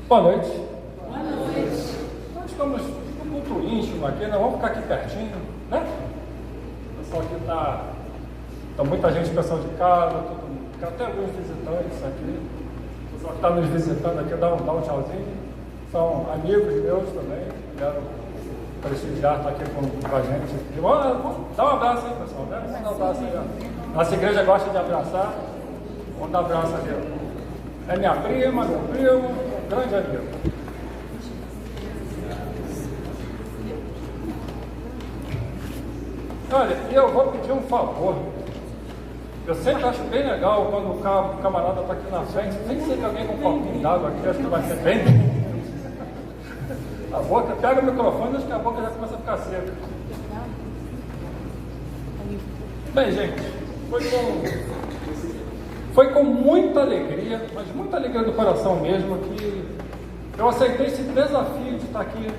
Boa noite. Boa noite. Nós estamos no culto íntimo aqui, nós vamos ficar aqui pertinho, né? O pessoal aqui tá muita gente, pessoal de casa, até alguns visitantes aqui. O pessoal que está nos visitando aqui, dá um tchauzinho. São amigos meus também, vieram prestigiar, estar aqui com a gente. Dá um abraço aí, pessoal, né? Vamos dar um abraço aí. Ó. Nossa igreja gosta de abraçar. Vamos dar um abraço ali. É minha prima, meu primo, grande amigo. Olha, eu vou pedir um favor. Eu sempre acho bem legal quando o camarada está aqui na frente. Nem sei que alguém com um copinho d'água aqui, acho que vai ser bem. A boca, pega o microfone, acho que a boca já começa a ficar seca. Bem, gente, foi com muita alegria, mas muita alegria do coração mesmo, que eu aceitei esse desafio de estar aqui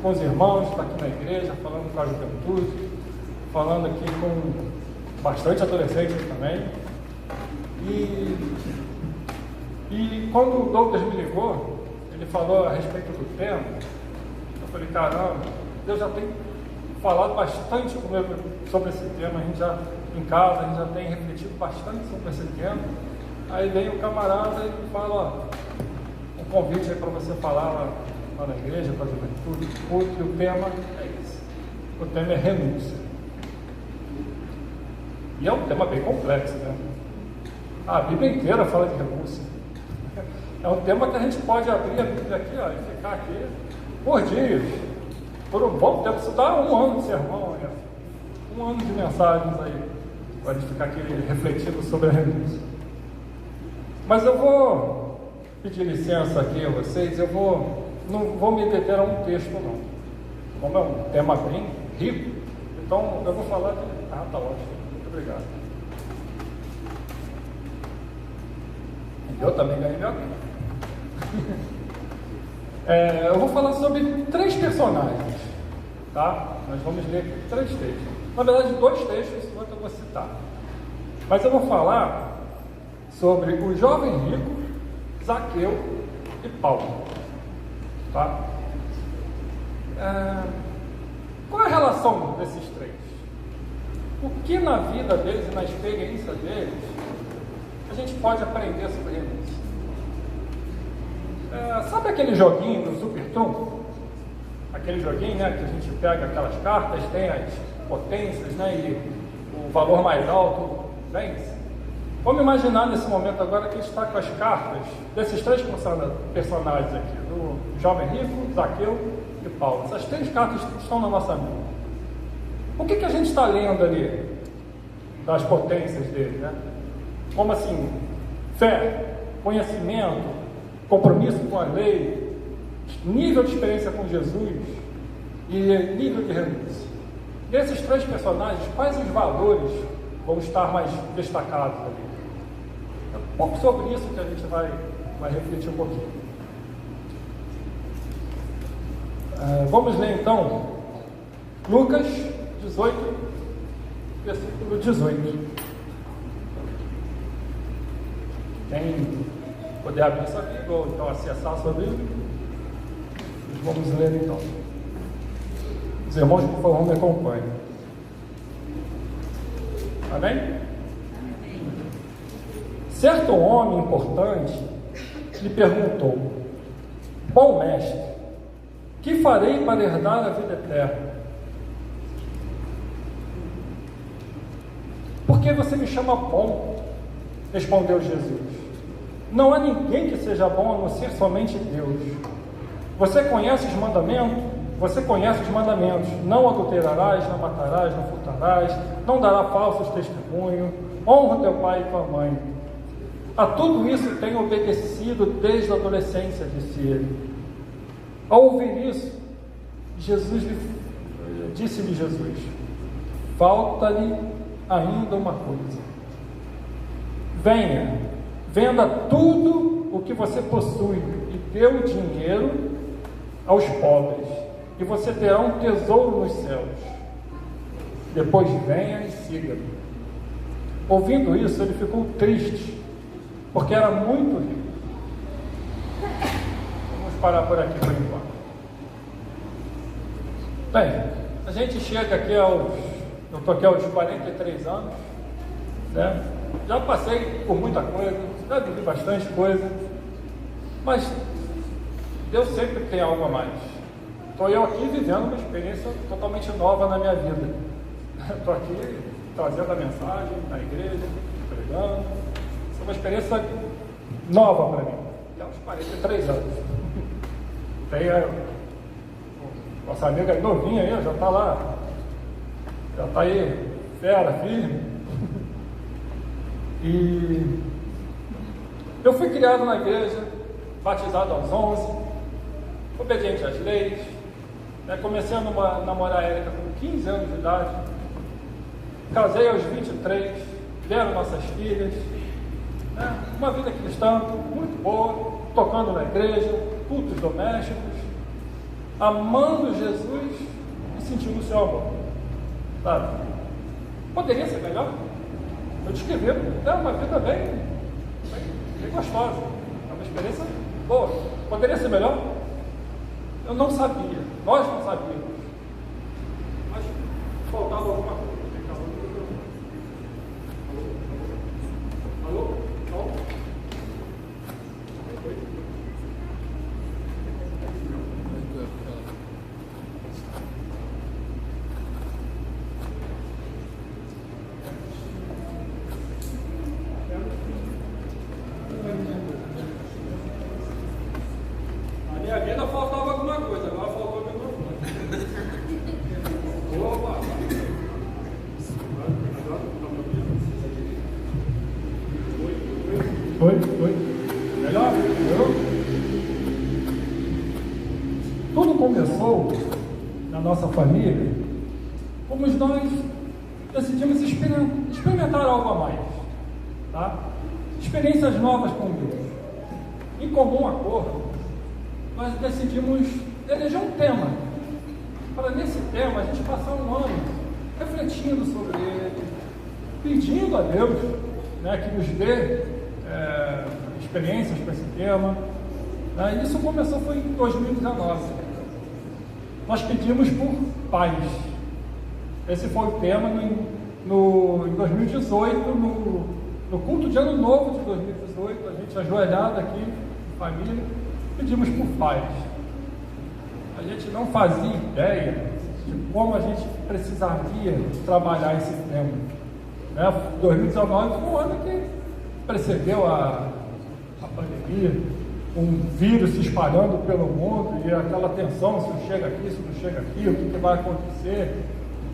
com os irmãos, de estar aqui na igreja, falando com a juventude, falando aqui com bastante adolescentes também. E quando o Douglas me ligou, ele falou a respeito do tema, eu falei, caramba, Deus já tem falado bastante comigo sobre esse tema, a gente já em casa, a gente já tem refletido bastante sobre esse tema. Aí vem o camarada e fala, um convite aí para você falar lá na igreja, para a juventude, e o tema é esse. O tema é renúncia. E é um tema bem complexo, né? A Bíblia inteira fala de renúncia. É um tema que a gente pode abrir a Bíblia aqui, ó, e ficar aqui por dias, por um bom tempo. Isso dá um ano de sermão, né? Um ano de mensagens aí, para a gente ficar aqui refletindo sobre a renúncia. Mas eu vou pedir licença aqui a vocês, não vou me deter a um texto não. Como é um tema bem rico, então eu vou falar de... tá ótimo, muito obrigado. Eu também ganhei meu tempo. Eu vou falar sobre 3 personagens, tá? Nós vamos ler 3 textos. Na verdade, 2 textos, enquanto eu vou citar. Mas eu vou falar sobre o jovem rico, Zaqueu e Paulo, tá? Qual é a relação desses 3? O que na vida deles e na experiência deles a gente pode aprender sobre renúncia? Sabe aquele joguinho do Super Trunfo? Aquele joguinho, né, que a gente pega aquelas cartas, tem as potências, né, e o valor mais alto vence. Vamos imaginar nesse momento agora que a gente está com as cartas desses 3 personagens aqui, do jovem rico, Zaqueu e Paulo. Essas 3 cartas estão na nossa mão. O que a gente está lendo ali das potências dele, né? Como assim? Fé, conhecimento, compromisso com a lei, nível de experiência com Jesus e nível de renúncia. Desses 3 personagens, quais os valores vão estar mais destacados ali? É um pouco sobre isso que a gente vai refletir um pouquinho. Vamos ler então Lucas 18, versículo 18. Quem puder abrir sua Bíblia ou então acessar a sua Bíblia, vamos ler então. Os irmãos, por favor, me acompanhem. Amém? Certo homem importante lhe perguntou: bom mestre, que farei para herdar a vida eterna? Por que você me chama bom? Respondeu Jesus. Não há ninguém que seja bom a não ser somente Deus. Você conhece os mandamentos? Você conhece os mandamentos: não adulterarás, não matarás, não furtarás, não dará falsos testemunhos, honra teu pai e tua mãe. A tudo isso tenho obedecido desde a adolescência, disse ele. Ao ouvir isso, disse-lhe Jesus: falta-lhe ainda uma coisa. Venha, venda tudo o que você possui e dê o dinheiro aos pobres, e você terá um tesouro nos céus. Depois venha e siga-me. Ouvindo isso, ele ficou triste, porque era muito rico. Vamos parar por aqui por enquanto. Bem, a gente chega aqui eu estou aqui aos 43 anos, né? Já passei por muita coisa, já vivi bastante coisa, mas Deus sempre tem algo a mais. Estou eu aqui vivendo uma experiência totalmente nova na minha vida. Estou aqui trazendo a mensagem na igreja, pregando. Isso é uma experiência nova para mim. Já aos 43 anos. Tem a nossa amiga novinha aí, já está lá. Já está aí, fera, firme. E eu fui criado na igreja, batizado aos 11, obediente às leis, né? Comecei a namorar a Érica com 15 anos de idade, casei aos 23, vieram nossas filhas, né? Uma vida cristã muito boa, tocando na igreja, cultos domésticos, amando Jesus e sentindo o seu amor, sabe? Poderia ser melhor? Eu descrevi, é uma vida bem gostosa, é uma experiência boa. Poderia ser melhor? Eu não sabia, nós não sabíamos, mas faltava alguma coisa. Alô? Alô? A minha vida faltava alguma coisa, agora faltou alguma coisa. Opa! Oi? Melhor? Melhorou? Tudo começou na nossa família, como nós decidimos experimentar algo a mais, tá? Experiências novas com Deus. Em comum acordo, nós decidimos eleger um tema, para nesse tema a gente passar um ano refletindo sobre ele, pedindo a Deus, né, que nos dê experiências com esse tema. Né? Isso começou foi em 2019. Nós pedimos por paz. Esse foi o tema em 2018, no culto de ano novo de 2018, a gente ajoelhado aqui, em família, pedimos por paz. A gente não fazia ideia de como a gente precisaria trabalhar esse tema. Né? 2019 foi um ano que precedeu a pandemia, um vírus se espalhando pelo mundo e aquela tensão, se não chega aqui, se não chega aqui, o que vai acontecer.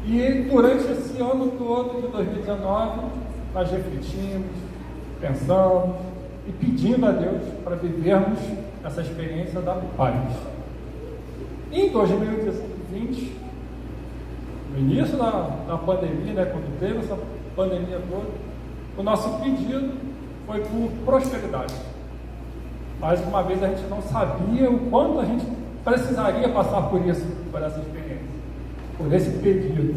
E durante esse ano todo de 2019, nós refletimos, pensamos e pedindo a Deus para vivermos essa experiência da paz. Em 2020, no início da pandemia, né, quando teve essa pandemia toda, o nosso pedido foi por prosperidade. Mais uma vez a gente não sabia o quanto a gente precisaria passar por isso, por essa experiência, por esse pedido.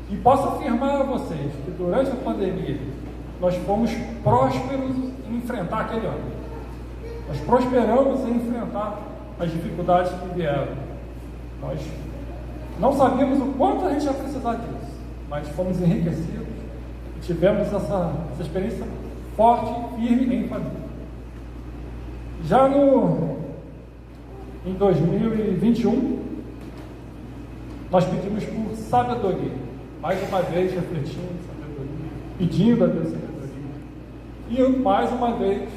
E posso afirmar a vocês que durante a pandemia nós fomos prósperos em enfrentar aquele ano. Nós prosperamos em enfrentar as dificuldades que vieram. Nós não sabíamos o quanto a gente ia precisar disso, mas fomos enriquecidos e tivemos essa experiência forte e firme em família. Já em 2021, nós pedimos por sabedoria, mais uma vez refletindo sabedoria, pedindo a Deus sabedoria. E mais uma vez,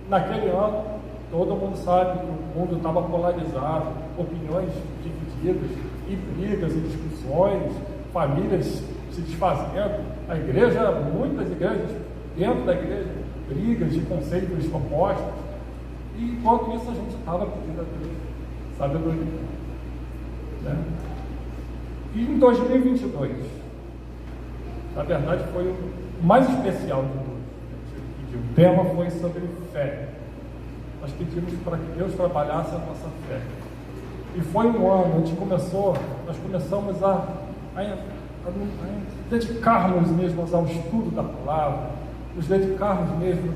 naquele ano, todo mundo sabe que o mundo estava polarizado, opiniões divididas, e brigas e discussões, famílias se desfazendo, a igreja, muitas igrejas, dentro da igreja, brigas de conceitos opostos. E enquanto isso a gente estava pedindo a Deus sabedoria. Né? E em 2022, na verdade foi o mais especial de todos. O tema foi sobre fé. Nós pedimos para que Deus trabalhasse a nossa fé. E foi um ano, nós começamos a dedicarmos mesmo ao estudo da palavra, nos dedicarmos mesmo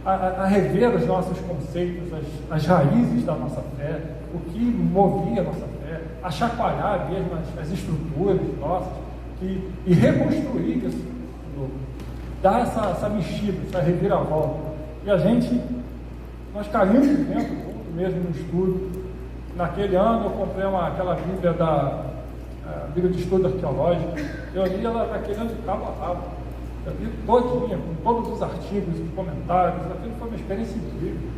a a rever os nossos conceitos, as raízes da nossa fé, o que movia a nossa fé, a chacoalhar mesmo as estruturas nossas, e reconstruir isso, dar essa mexida, essa reviravolta. E nós caímos dentro, mesmo no estudo. Naquele ano eu comprei aquela Bíblia Bíblia de Estudo Arqueológico. Eu li ela naquele ano de cabo a rabo. Eu li todinha, com todos os artigos e comentários. Aquilo foi uma experiência incrível.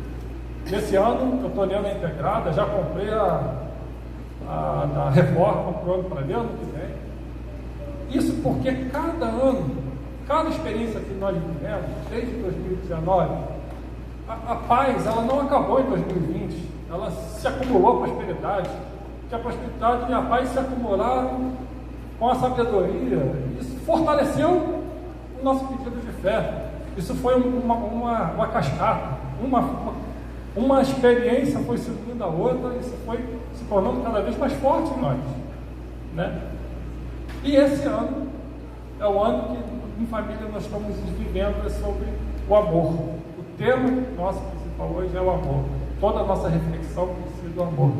Esse ano eu estou lendo a integrada, já comprei a Reforma para o ano para ler ano que vem. Isso porque cada ano, cada experiência que nós vivemos, desde 2019, a paz, ela não acabou em 2020, ela se acumulou a prosperidade, que a prosperidade e a paz se acumularam com a sabedoria. Isso fortaleceu o nosso pedido de fé. Isso foi uma cascata, uma experiência foi seguindo a outra, e isso foi se tornando cada vez mais forte em nós, né? E esse ano é o ano que em família nós estamos vivendo sobre o amor. O tema nosso principal hoje é o amor. Toda a nossa reflexão tem sido o amor.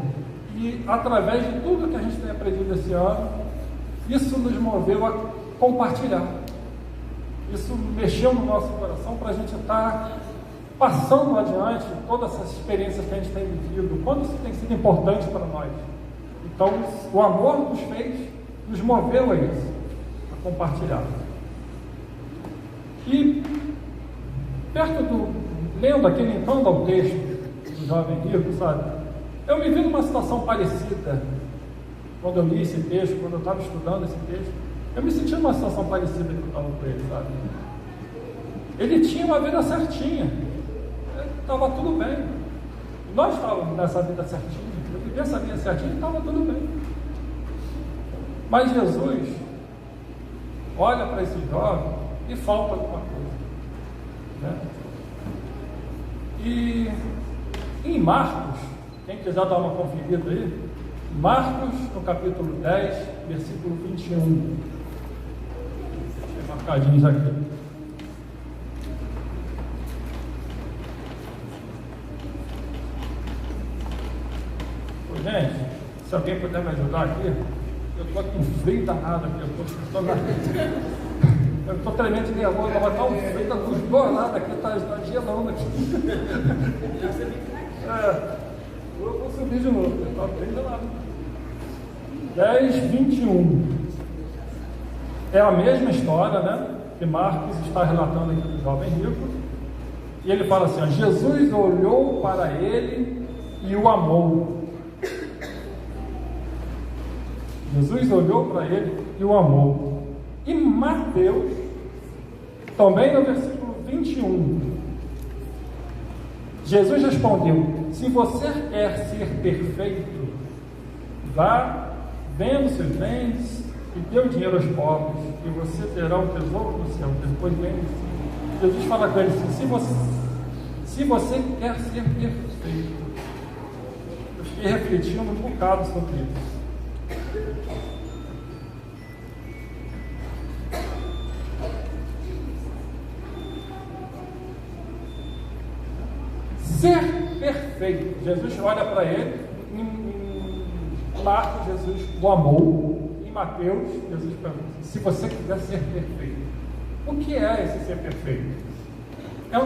E através de tudo que a gente tem aprendido esse ano, isso nos moveu a compartilhar. Isso mexeu no nosso coração para a gente estar passando adiante todas essas experiências que a gente tem vivido, quanto isso tem sido importante para nós. Então, o amor nos moveu a isso, a compartilhar. E, lendo aquele, entrando ao texto do jovem rico, sabe, eu me vi numa situação parecida, quando eu li esse texto, quando eu estava estudando esse texto, eu me senti numa situação parecida que eu estava com ele, sabe. Ele tinha uma vida certinha, estava tudo bem. Nós estávamos nessa vida certinha, eu vivia essa vida certinha e estava tudo bem. Mas Jesus olha para esse jovem e falta alguma coisa, né? E em Marcos, quem quiser dar uma conferida aí, Marcos, no capítulo 10, versículo 21. Deixa eu marcadinhos aqui. Gente, se alguém puder me ajudar aqui, eu estou com um frio danado aqui, eu estou tremendo de nervoso, vai estar um frio, está com os dois lados aqui, está gelando aqui. Eu vou subir de novo, está bem gelado. 10, 21. É a mesma história, né? Que Marcos está relatando aqui do jovem rico. E ele fala assim: ó, Jesus olhou para ele e o amou. Jesus olhou para ele e o amou. E Mateus, também no versículo 21, Jesus respondeu: se você quer ser perfeito, vá, venda seus bens e dê o dinheiro aos pobres, e você terá um tesouro no céu. Depois vem Jesus fala com ele assim: se você quer ser perfeito. Eu fiquei refletindo um bocado sobre isso. Ser perfeito. Jesus olha para ele. Em Marcos, Jesus o amou. Em Mateus, Jesus pergunta: se você quiser ser perfeito. O que é esse ser perfeito?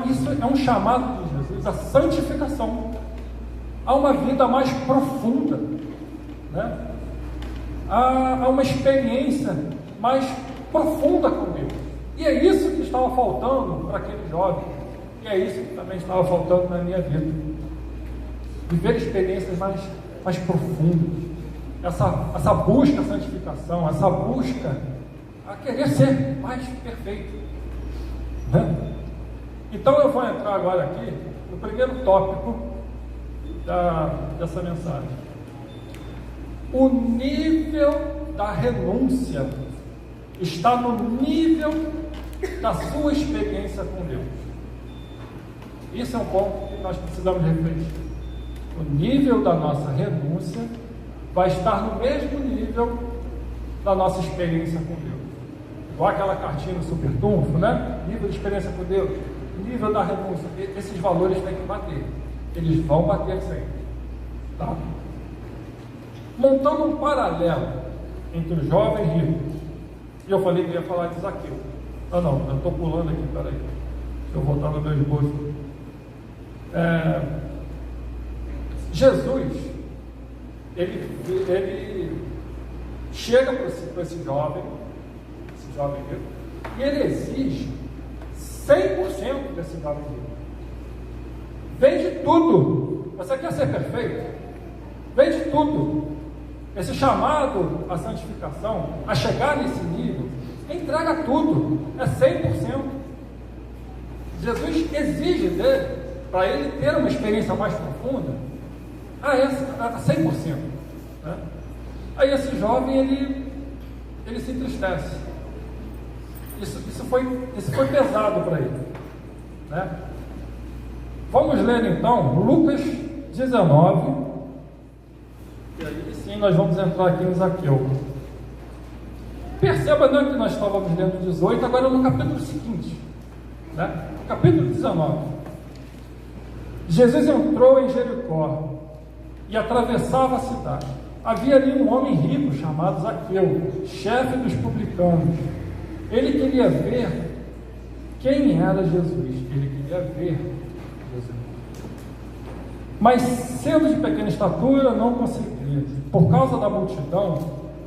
Isso é um chamado de Jesus, a santificação, a uma vida mais profunda, né? A uma experiência mais profunda com Deus. E é isso que estava faltando para aquele jovem. E é isso que também estava faltando na minha vida. Viver experiências mais profundas. Essa busca à santificação, essa busca a querer ser mais perfeito, né? Então eu vou entrar agora aqui no primeiro tópico dessa mensagem. O nível da renúncia está no nível da sua experiência com Deus. Isso é um ponto que nós precisamos refletir. O nível da nossa renúncia vai estar no mesmo nível da nossa experiência com Deus. Igual aquela cartinha do Super Trunfo, né? Nível de experiência com Deus. nível da renúncia, esses valores têm que bater. Eles vão bater sempre. Tá? Montando um paralelo entre o jovem rico, e eu falei que ia falar de Zaqueu. Ah não, eu estou pulando aqui, peraí. Deixa eu voltar no meu esboço. Jesus, ele chega para esse jovem rico, e ele exige 100% desse jovem rico. Vende tudo. Você quer ser perfeito? Vende tudo. Esse chamado à santificação, a chegar nesse nível, entrega tudo. É 100%. Jesus exige dele, para ele ter uma experiência mais profunda, a 100%. Né? Aí esse jovem, ele se entristece. Isso foi pesado para ele. Né? Vamos ler então Lucas 19, e aí sim nós vamos entrar aqui em Zaqueu. Perceba, não, que nós estávamos lendo 18, agora no capítulo seguinte, né? Capítulo 19. Jesus entrou em Jericó e atravessava a cidade. Havia ali um homem rico chamado Zaqueu, chefe dos publicanos. Ele queria ver quem era Jesus. Ele queria ver Jesus. Mas, sendo de pequena estatura, não conseguia. Por causa da multidão,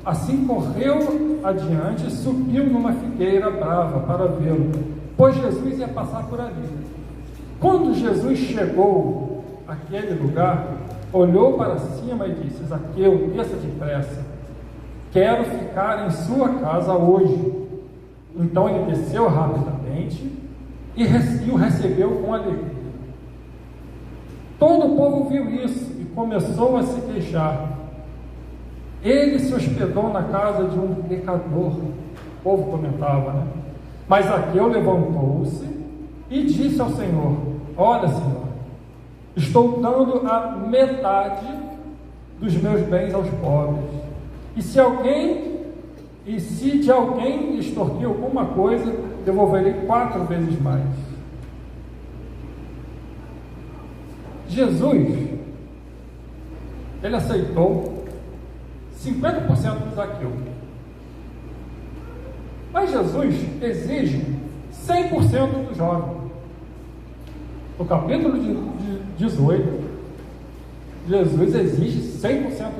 assim correu adiante e subiu numa figueira brava para vê-lo, pois Jesus ia passar por ali. Quando Jesus chegou àquele lugar, olhou para cima e disse: Zaqueu, desça depressa, quero ficar em sua casa hoje. Então ele desceu rapidamente e o recebeu com alegria. Todo o povo viu isso e começou a se queixar. Ele se hospedou na casa de um pecador. O povo comentava, né? Mas Zaqueu levantou-se e disse ao Senhor: olha, Senhor, estou dando a metade dos meus bens aos pobres. E se de alguém me extorquir alguma coisa, devolverei 4 vezes mais. Jesus, ele aceitou 50% do Zaqueu. Mas Jesus exige 100% do jovem. No capítulo de 18, Jesus exige 100%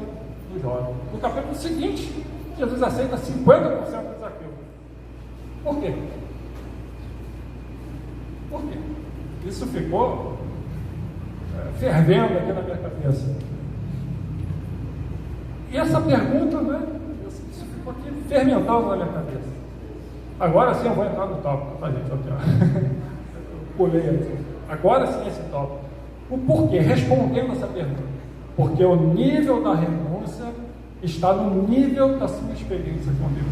do jovem. No capítulo seguinte, Jesus aceita 50% do Zaqueu. Por quê? Por quê? Isso ficou fervendo aqui na minha cabeça. E essa pergunta, né? Isso ficou aqui fermentando na minha cabeça. Agora sim eu vou entrar no tópico, tá, gente? Eu pulei aqui. Agora sim esse tópico. O porquê? Respondendo essa pergunta. Porque o nível da renúncia está no nível da sua experiência com Deus.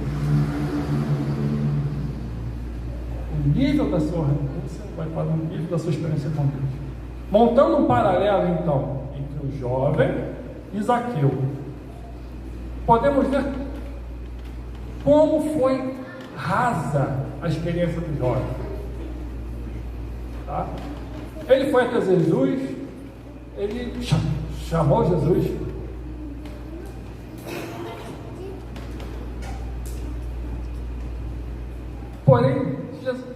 O nível da sua renúncia vai estar no nível da sua experiência com Deus. Montando um paralelo, então, entre o jovem e Zaqueu, podemos ver como foi rasa a experiência do jovem. Tá? Ele foi até Jesus, ele chamou Jesus. Porém,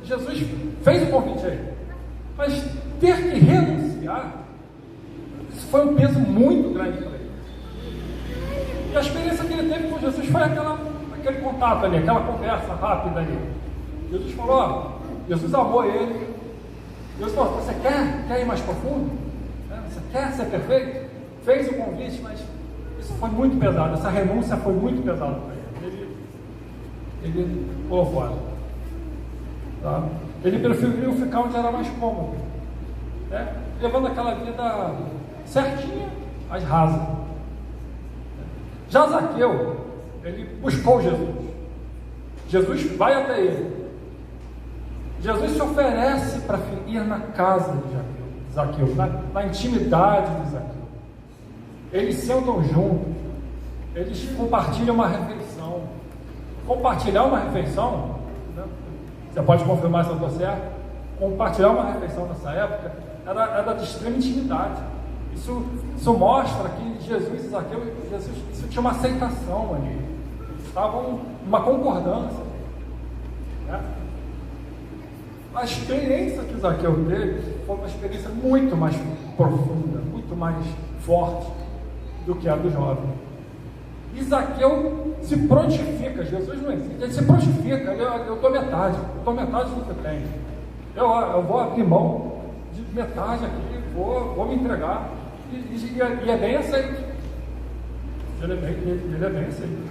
Jesus fez o convite a ele, mas ter que renunciar, isso foi um peso muito grande para ele. E a experiência que ele teve com Jesus foi aquele contato ali, aquela conversa rápida ali. Jesus falou, ó, Jesus amou ele. Jesus falou, você quer ir mais profundo? Você quer ser perfeito? Fez o convite, mas isso foi muito pesado, essa renúncia foi muito pesada para ele. Ele pulou fora. Tá? Ele preferiu ficar onde era mais cômodo, né? Levando aquela vida certinha, mas rasa. Já Zaqueu, ele buscou Jesus. Jesus vai até ele. Jesus se oferece para ir na casa de Zaqueu, na intimidade de Zaqueu. Eles sentam juntos, eles compartilham uma refeição. Compartilhar uma refeição, né? Você pode confirmar se eu estou certo? compartilhar uma refeição nessa época era de extrema intimidade. Isso mostra que Jesus e Zaqueu, isso tinha uma aceitação ali. Eles estavam numa concordância. Né? A experiência que Zaqueu teve foi uma experiência muito mais profunda, muito mais forte do que a do jovem. E Zaqueu se prontifica, Jesus não existe, ele se prontifica, eu dou metade do que eu tenho. Eu vou abrir mão de metade aqui, vou me entregar. E é bem aceito. Ele é bem aceito.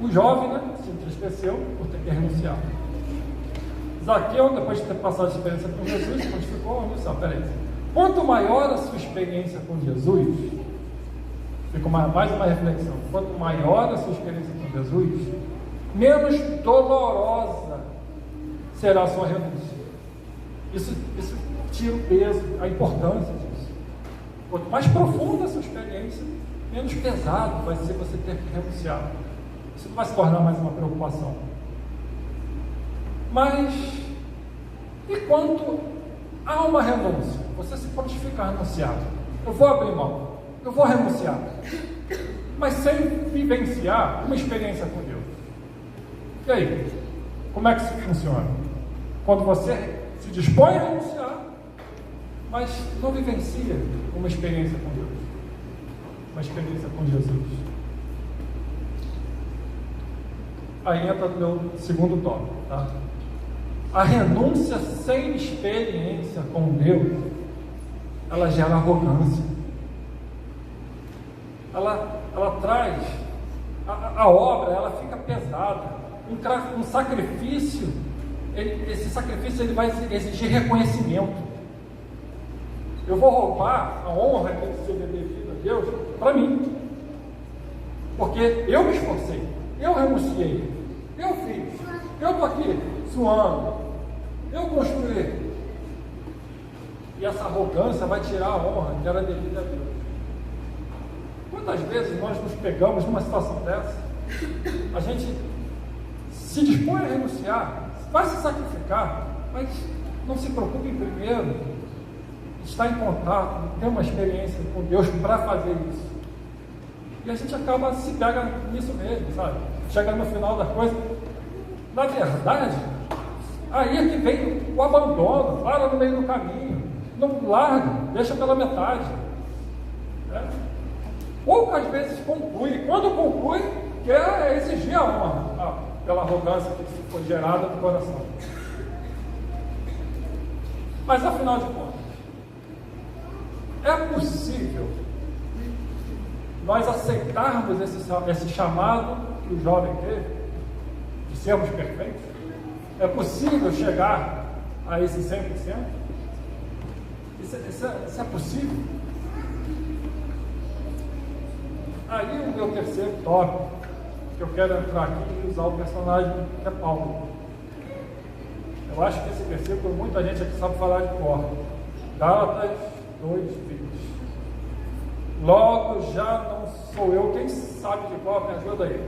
O jovem, né, se entristeceu por ter que renunciar. Zaqueu, depois de ter passado a experiência com Jesus, prontificou, peraí. Quanto maior a sua experiência com Jesus, fica mais uma reflexão. Quanto maior a sua experiência com Jesus, menos dolorosa será a sua renúncia. Isso tira o peso, a importância disso. Quanto mais profunda a sua experiência, menos pesado vai ser você ter que renunciar. Isso não vai se tornar mais uma preocupação. Mas, e quanto há uma renúncia? Você se prontifica a renunciar. Eu vou abrir mão, eu vou renunciar, mas sem vivenciar uma experiência com Deus. E aí? Como é que isso funciona? Quando você se dispõe a renunciar, mas não vivencia uma experiência com Deus, uma experiência com Jesus. Aí entra o meu segundo tópico, tá? A renúncia sem experiência com Deus, ela gera arrogância. Ela traz a obra, ela fica pesada. Um sacrifício, esse sacrifício ele vai exigir reconhecimento. Eu vou roubar a honra que deve ser devida a Deus para mim, porque eu me esforcei, eu renunciei, eu fiz, eu estou aqui suando, eu construí. E essa arrogância vai tirar a honra que era devida a Deus. Quantas vezes nós nos pegamos numa situação dessa? A gente se dispõe a renunciar, vai se sacrificar, mas não se preocupe em primeiro estar em contato, ter uma experiência com Deus para fazer isso. E a gente acaba se pega nisso mesmo, sabe? Chega no final da coisa. Na verdade, aí é que vem o abandono, para no meio do caminho, não larga, deixa pela metade. Né? Poucas vezes conclui. Quando conclui, quer exigir a honra, pela arrogância que foi gerada no coração. Mas afinal de contas, é possível nós aceitarmos esse chamado que o jovem teve, de sermos perfeitos? É possível chegar a esse 100%? Isso é possível? Aí o meu terceiro tópico, que eu quero entrar aqui e usar o personagem que é Paulo. Eu acho que esse versículo muita gente aqui sabe falar de cor. Gálatas 2:20. Logo já não sou eu, quem sabe de cor, me ajuda aí.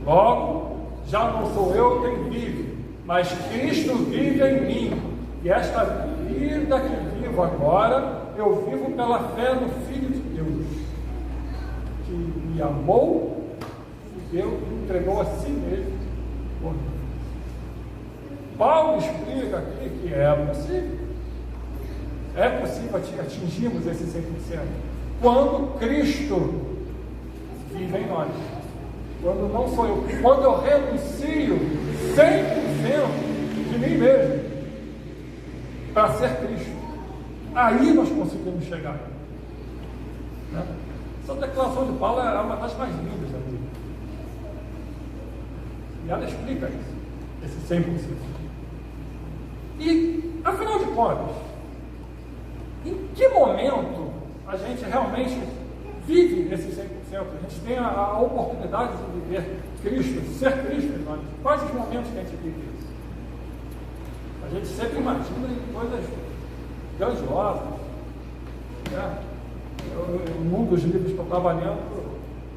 Logo já não sou eu quem vive, mas Cristo vive em mim. E esta vida que vivo agora, eu vivo pela fé no Filho de Deus, que me amou e deu, entregou a si mesmo por mim. Paulo explica aqui que é possível atingirmos esse 100%, quando Cristo vive em nós. Quando não sou eu, quando eu renuncio 100% de mim mesmo para ser Cristo, aí nós conseguimos chegar. Né? Essa declaração de Paulo é uma das mais lindas da Bíblia. E ela explica isso, esse 100%. E, afinal de contas, em que momento a gente realmente vive esse 100%? A gente tem a oportunidade de viver Cristo, ser Cristo em nós. Quais os momentos que a gente vive isso? A gente sempre imagina em coisas grandiosas. Né? Num dos livros que eu estava lendo,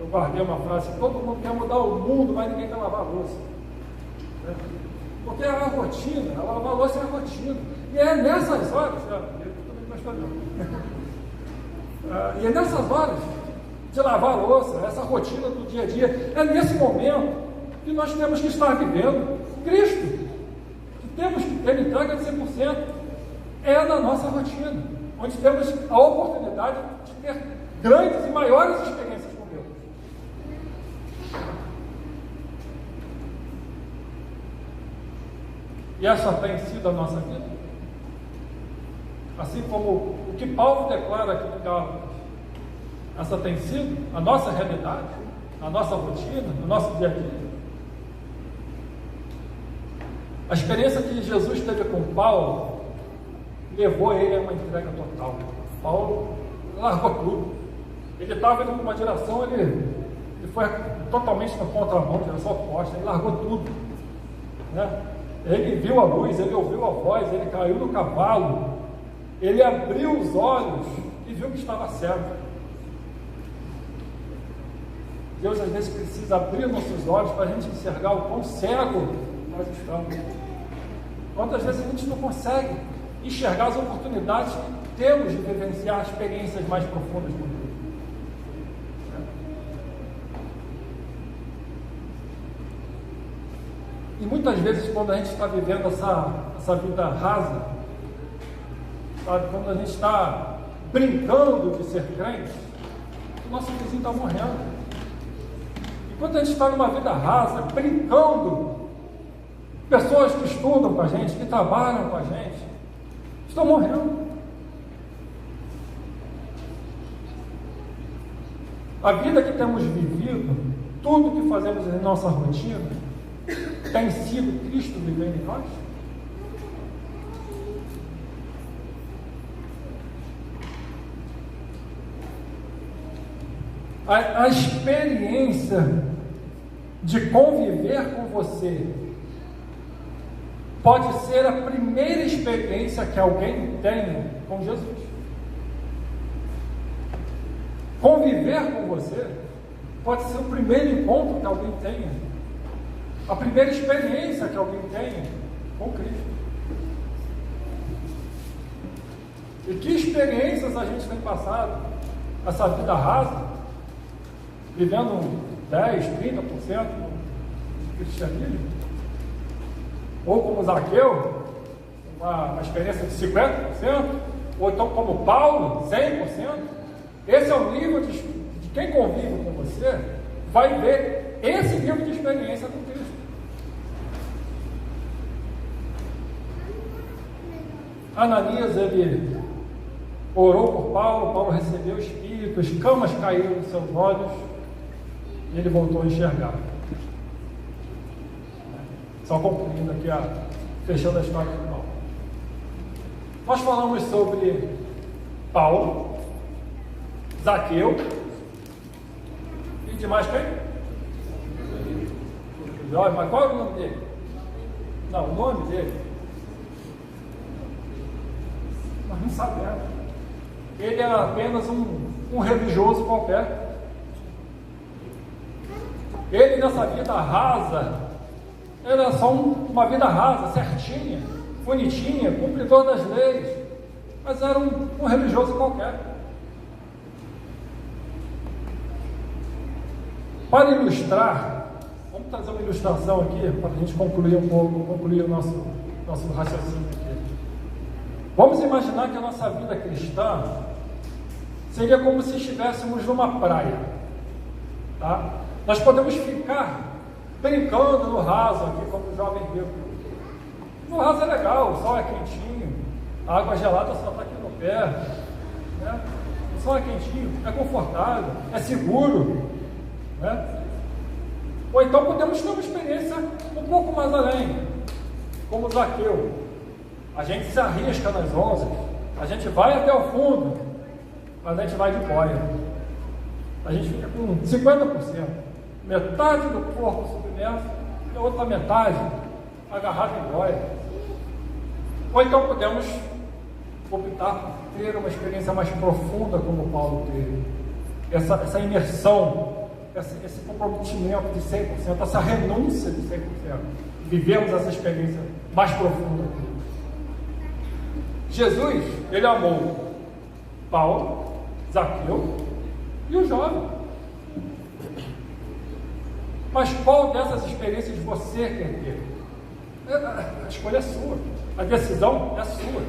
eu guardei uma frase: todo mundo quer mudar o mundo, mas ninguém quer lavar a louça. Né? Porque a rotina, a lavar a louça é a rotina. E é nessas horas, e é nessas horas de lavar a louça, essa rotina do dia a dia, é nesse momento que nós temos que estar vivendo Cristo, que temos que ter entrega de 100%, é na nossa rotina, onde temos a oportunidade de ter grandes e maiores experiências com Deus. E essa tem sido a nossa vida. Assim como o que Paulo declara aqui em Gálatas, essa tem sido a nossa realidade, a nossa rotina, o nosso dia a dia. A experiência que Jesus teve com Paulo levou ele a uma entrega total. Paulo largou tudo. Ele estava indo numa direção, ele foi totalmente na contramão, direção oposta, ele largou tudo, né? Ele viu a luz, ele ouviu a voz, ele caiu no cavalo, ele abriu os olhos e viu que estava cego. Deus às vezes precisa abrir nossos olhos para a gente enxergar o quão cego nós estamos. Quantas vezes a gente não consegue enxergar as oportunidades que temos de vivenciar experiências mais profundas com Deus. E muitas vezes, quando a gente está vivendo essa vida rasa, sabe, quando a gente está brincando de ser crente, o nosso vizinho está morrendo. E quando a gente está numa vida rasa, brincando, pessoas que estudam com a gente, que trabalham com a gente, estão morrendo. A vida que temos vivido, tudo que fazemos em nossa rotina, tem sido Cristo vivendo em nós? A experiência de conviver com você pode ser a primeira experiência que alguém tenha com Jesus. Conviver com você pode ser o primeiro encontro que alguém tenha, a primeira experiência que alguém tenha com Cristo. E que experiências a gente tem passado essa vida rasa, vivendo 10, 30% do cristianismo, ou como Zaqueu, uma experiência de 50%, ou então como Paulo, 100%. Esse é o nível de quem convive com você, vai ver esse nível de experiência com Cristo. Ananias, ele orou por Paulo, Paulo recebeu o Espírito, as camas caíram nos seus olhos, e ele voltou a enxergar. Só concluindo aqui, fechando a história de Paulo. Nós falamos sobre Paulo, Zaqueu, e de mais quem? Mas qual é o nome dele? Não, o nome dele nós não sabemos. Ele era apenas um religioso qualquer. Ele, nessa vida rasa, era só uma vida rasa, certinha, bonitinha, cumpridor das leis, mas era um religioso qualquer. Para ilustrar, vamos trazer uma ilustração aqui, para a gente concluir um pouco, concluir o nosso raciocínio aqui. Vamos imaginar que a nossa vida cristã seria como se estivéssemos numa praia, tá? Nós podemos ficar brincando no raso aqui, como o jovem rico. No raso é legal, o sol é quentinho, a água gelada só está aqui no pé, né? O sol é quentinho, é confortável, é seguro, né? Ou então podemos ter uma experiência um pouco mais além, como Zaqueu. A gente se arrisca nas onças, a gente vai até o fundo, mas a gente vai de boia. A gente fica com 50%, metade do corpo submerso e a outra metade agarrada em boia. Ou então podemos optar por ter uma experiência mais profunda, como Paulo teve, essa imersão, esse comprometimento de 100%, essa renúncia de 100%, vivemos essa experiência mais profunda. Jesus, ele amou Paulo, Zaqueu e o jovem. Mas qual dessas experiências você quer ter? A escolha é sua, a decisão é sua.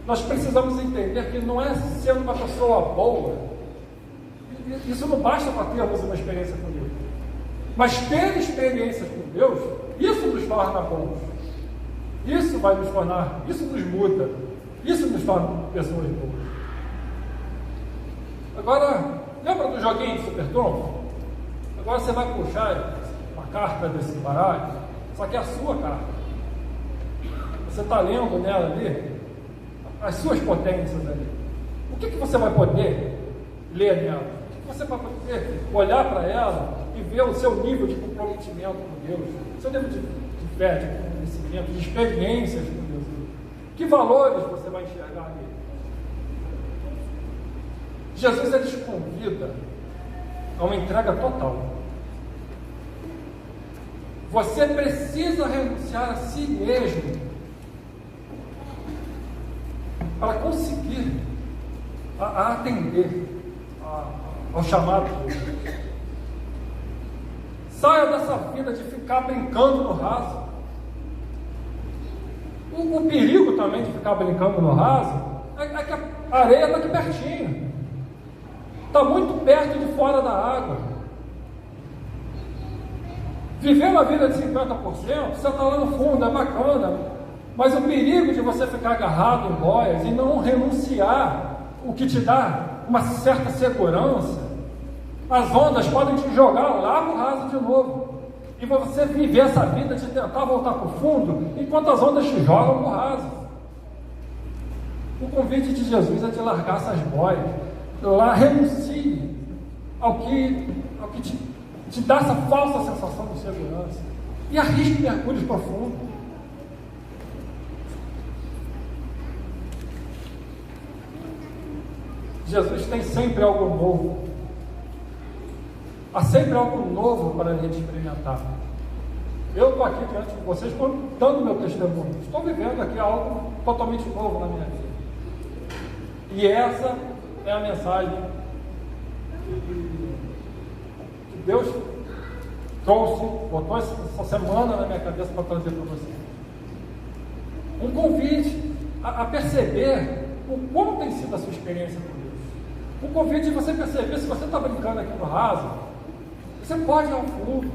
Nós precisamos entender que não é sendo uma pessoa boa, isso não basta para termos uma experiência com Deus, mas ter experiência com Deus, isso nos torna bons, isso vai nos tornar, isso nos muda, isso nos torna pessoas boas. Agora, lembra do joguinho de Super Trunfo? Agora você vai puxar uma carta desse baralho, só que é a sua carta. Você está lendo nela ali as suas potências ali. O que você vai poder ler nela? O que você vai poder olhar para ela e ver o seu nível de comprometimento com Deus, o seu nível de fé, de conhecimento, de experiências com Deus? Que valores você vai enxergar ali? Jesus, ele te convida a uma entrega total. Você precisa renunciar a si mesmo para conseguir atender ao chamado de Deus. Saia dessa vida de ficar brincando no raso. O perigo também de ficar brincando no raso é que a areia está aqui pertinho. Está muito perto de fora da água. Viver uma vida de 50%, você está lá no fundo, é bacana, mas o perigo de você ficar agarrado em boias e não renunciar o que te dá uma certa segurança, as ondas podem te jogar lá para o raso de novo, e você viver essa vida de tentar voltar para o fundo, enquanto as ondas te jogam para o raso. O convite de Jesus é de largar essas boias, lá renuncie ao que te dá essa falsa sensação de segurança e arrisque mergulhos profundos. Jesus tem sempre algo novo. Há sempre algo novo para a gente experimentar. Eu estou aqui diante de vocês dando meu testemunho. Estou vivendo aqui algo totalmente novo na minha vida. E essa é a mensagem que Deus trouxe, botou essa semana na minha cabeça para trazer para vocês. Um convite a perceber como tem sido a sua experiência com Deus. Um convite de você perceber se você está brincando aqui no raso, você pode ir ao fundo,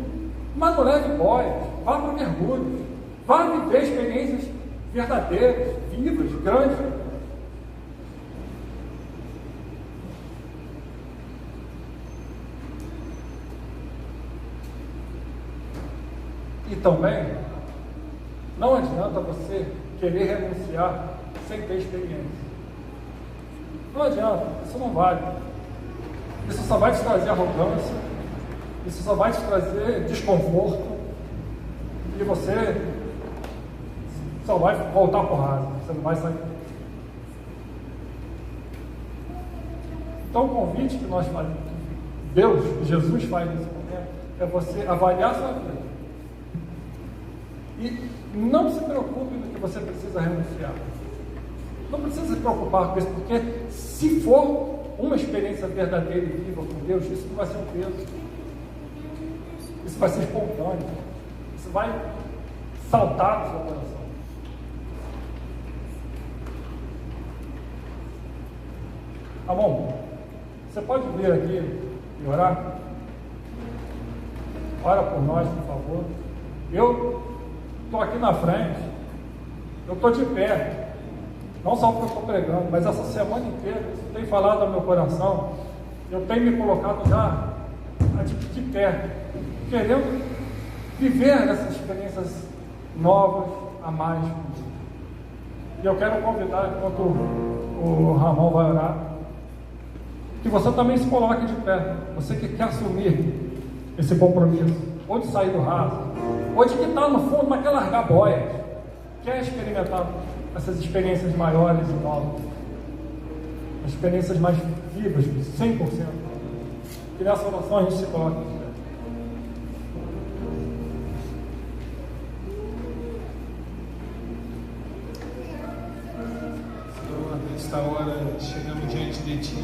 mas não leve boias, vá para mergulhos, vá viver experiências verdadeiras, vivas, grandes. E também, não adianta você querer renunciar sem ter experiência. Não adianta, isso não vale. Isso só vai te trazer arrogância, isso só vai te trazer desconforto, e você só vai voltar para o raso, você não vai sair. Então o convite que nós fazemos, Deus, Jesus faz nesse momento, é você avaliar a sua vida. E não se preocupe no que você precisa renunciar. Não precisa se preocupar com isso, porque se for uma experiência verdadeira e viva com Deus, isso não vai ser um peso. Isso vai ser espontâneo. Isso vai saltar do seu coração. Amor, você pode vir aqui e orar? Ora por nós, por favor. Eu estou aqui na frente, eu estou de pé, não só porque eu estou pregando, mas essa semana inteira isso tem falado ao meu coração, eu tenho me colocado já de pé, querendo viver essas experiências novas a mais. E eu quero convidar, enquanto o Ramon vai orar, que você também se coloque de pé, você que quer assumir esse compromisso, ou de sair do raso, ou de que está no fundo, mas quer largar boias, quer experimentar essas experiências maiores e novas, as experiências mais vivas, 100%. Que nessa oração a gente se coloque de pé. nessa hora chegamos diante de Ti,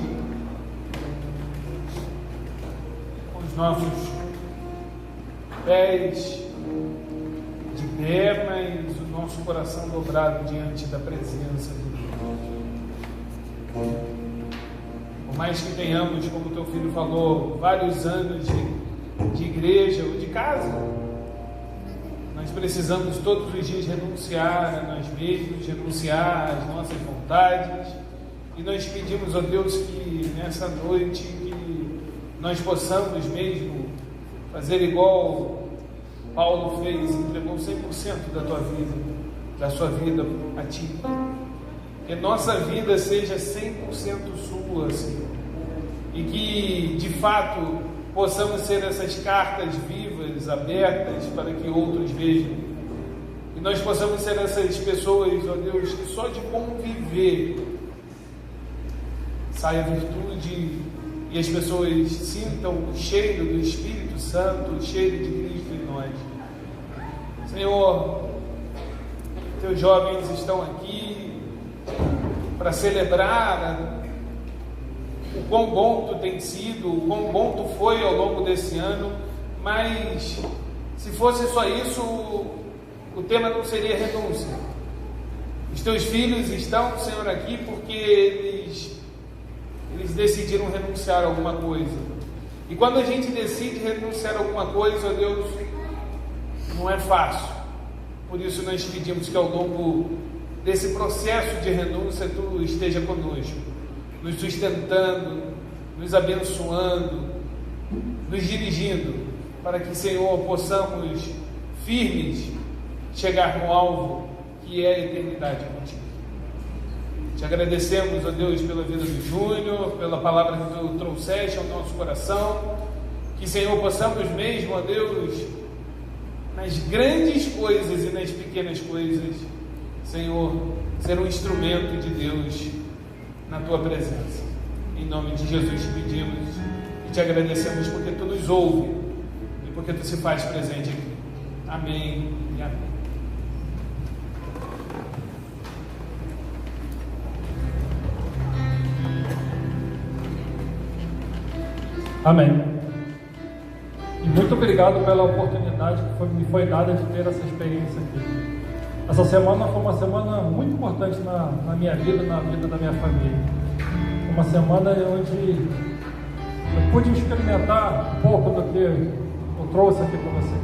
com os nossos pés de pé, mas o nosso coração dobrado diante da presença de Deus. Por mais que tenhamos, como teu filho falou, vários anos de igreja ou de casa, nós precisamos todos os dias renunciar a nós mesmos, renunciar às nossas vontades, e nós pedimos a Deus que nessa noite que nós possamos mesmo fazer igual Paulo fez, entregou 100% da tua vida, da sua vida a Ti. Que nossa vida seja 100% sua, Senhor. E que, de fato, possamos ser essas cartas vivas, abertas, para que outros vejam. Que nós possamos ser essas pessoas, ó Deus, que só de conviver sai a virtude e as pessoas sintam o cheiro do Espírito Santo, o cheiro de Cristo em nós. Senhor, teus jovens estão aqui para celebrar o quão bom tu tem sido, o quão bom tu foi ao longo desse ano, mas se fosse só isso, o tema não seria renúncia. Os teus filhos estão, Senhor, aqui porque eles decidiram renunciar a alguma coisa. E quando a gente decide renunciar a alguma coisa, ó Deus, não é fácil. Por isso nós pedimos que ao longo desse processo de renúncia tu esteja conosco, nos sustentando, nos abençoando, nos dirigindo, para que, Senhor, possamos firmes chegar no alvo que é a eternidade contigo. Te agradecemos, ó Deus, pela vida do Júnior, pela palavra que tu trouxeste ao nosso coração, que, Senhor, possamos mesmo, ó Deus, nas grandes coisas e nas pequenas coisas, Senhor, ser um instrumento de Deus na tua presença. Em nome de Jesus te pedimos e te agradecemos porque tu nos ouve e porque tu se faz presente aqui. Amém e amém. Amém. E muito obrigado pela oportunidade que me foi dada de ter essa experiência aqui. Essa semana foi uma semana muito importante na minha vida, na vida da minha família. Uma semana onde eu pude experimentar um pouco do que eu trouxe aqui para você.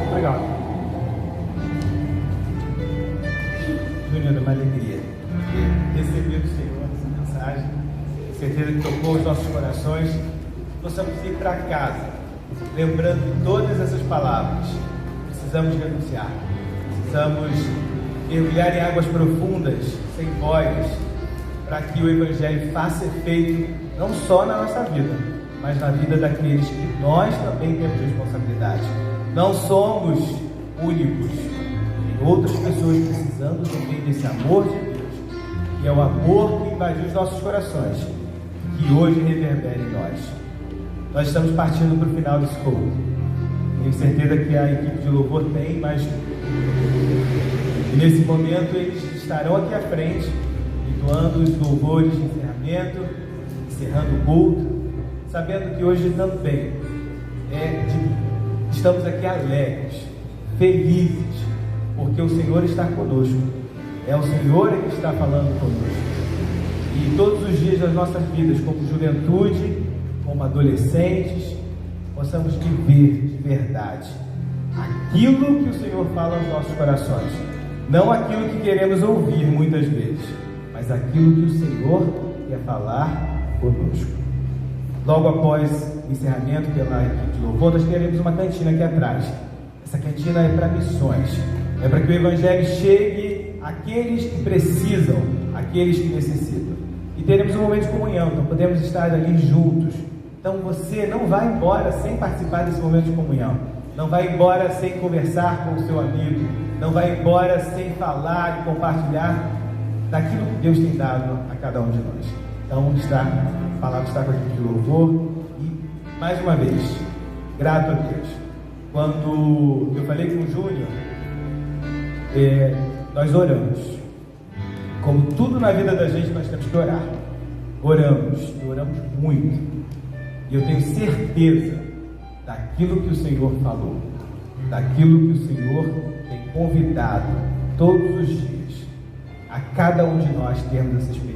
Obrigado. Júnior, é uma alegria receber do Senhor essa mensagem. Certeza que tocou os nossos corações. Possamos ir para casa, lembrando todas essas palavras. Precisamos renunciar. Precisamos mergulhar em águas profundas, sem boias, para que o Evangelho faça efeito não só na nossa vida, mas na vida daqueles que nós também temos responsabilidade. Não somos únicos. Tem outras pessoas precisando também desse amor de Deus, que é o amor que invadiu os nossos corações, que hoje reverbera em nós. Nós estamos partindo para o final desse culto. Tenho certeza que a equipe de louvor tem, mas nesse momento eles estarão aqui à frente, entoando os louvores de encerramento, encerrando o culto, sabendo que hoje também estamos aqui alegres, felizes, porque o Senhor está conosco. É o Senhor que está falando conosco. E todos os dias das nossas vidas, como juventude, como adolescentes, possamos viver de verdade aquilo que o Senhor fala aos nossos corações. Não aquilo que queremos ouvir muitas vezes, mas aquilo que o Senhor quer falar conosco. Logo após o encerramento pela equipe de louvor, nós teremos uma cantina aqui atrás. Essa cantina é para missões, é para que o Evangelho chegue àqueles que precisam, àqueles que necessitam. E teremos um momento de comunhão, então podemos estar ali juntos. Então você não vai embora sem participar desse momento de comunhão. Não vai embora sem conversar com o seu amigo. Não vai embora sem falar e compartilhar daquilo que Deus tem dado a cada um de nós. Então a palavra está com a gente de louvor. E mais uma vez, grato a Deus. Quando eu falei com o Júnior, nós oramos. Como tudo na vida da gente, nós temos que orar. Oramos, e oramos muito. E eu tenho certeza daquilo que o Senhor falou, daquilo que o Senhor tem convidado todos os dias a cada um de nós termos essa experiência.